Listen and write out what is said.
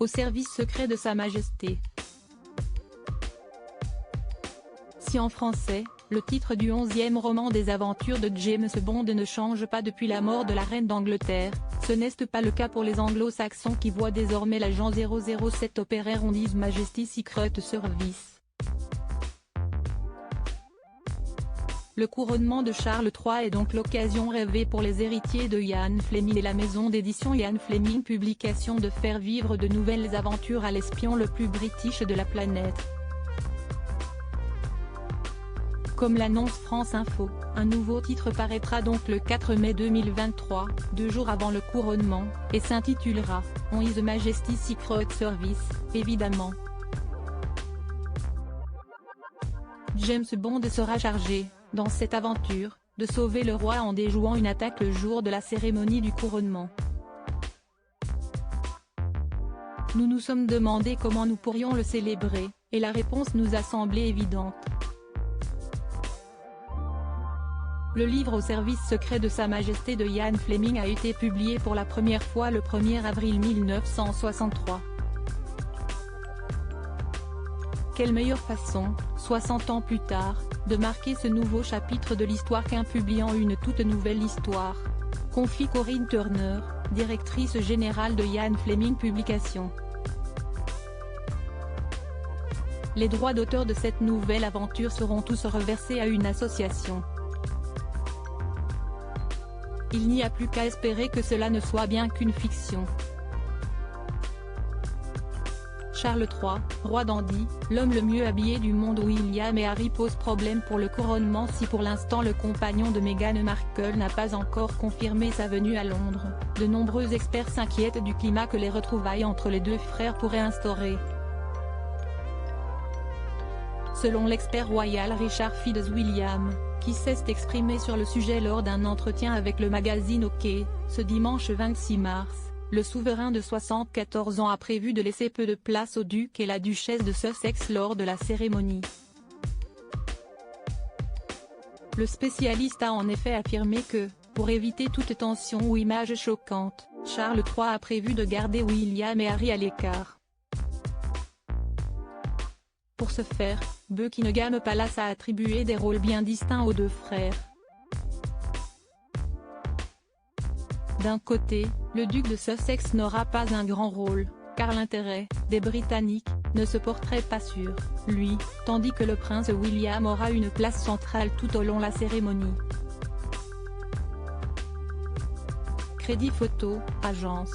au service secret de Sa Majesté. Si en français, le titre du 11e roman des aventures de James Bond ne change pas depuis la mort de la reine d'Angleterre, ce n'est pas le cas pour les anglo-saxons qui voient désormais l'agent 007 opérer on His Majesty's Secret Service. Le couronnement de Charles III est donc l'occasion rêvée pour les héritiers de Ian Fleming et la maison d'édition Ian Fleming Publications de faire vivre de nouvelles aventures à l'espion le plus british de la planète. Comme l'annonce France Info, un nouveau titre paraîtra donc le 4 mai 2023, 2 jours avant le couronnement, et s'intitulera « On His Majesty's Secret Service », évidemment. James Bond sera chargé, dans cette aventure, de sauver le roi en déjouant une attaque le jour de la cérémonie du couronnement. Nous nous sommes demandé comment nous pourrions le célébrer, et la réponse nous a semblé évidente. Le livre au service secret de Sa Majesté de Ian Fleming a été publié pour la première fois le 1er avril 1963. Quelle meilleure façon, 60 ans plus tard, de marquer ce nouveau chapitre de l'histoire qu'en publiant une toute nouvelle histoire, confie Corinne Turner, directrice générale de Ian Fleming Publications. Les droits d'auteur de cette nouvelle aventure seront tous reversés à une association. Il n'y a plus qu'à espérer que cela ne soit bien qu'une fiction. Charles III, roi dandy, l'homme le mieux habillé du monde. William et Harry posent problème pour le couronnement. Si pour l'instant le compagnon de Meghan Markle n'a pas encore confirmé sa venue à Londres, de nombreux experts s'inquiètent du climat que les retrouvailles entre les deux frères pourraient instaurer. Selon l'expert royal Richard Fitzwilliam, qui s'est exprimé sur le sujet lors d'un entretien avec le magazine OK, ce dimanche 26 mars, le souverain de 74 ans a prévu de laisser peu de place au duc et la duchesse de Sussex lors de la cérémonie. Le spécialiste a en effet affirmé que, pour éviter toute tension ou image choquante, Charles III a prévu de garder William et Harry à l'écart. Pour ce faire, Buckingham Palace a attribué des rôles bien distincts aux deux frères. D'un côté, le duc de Sussex n'aura pas un grand rôle, car l'intérêt des Britanniques ne se porterait pas sur lui, tandis que le prince William aura une place centrale tout au long de la cérémonie. Crédit photo, agence.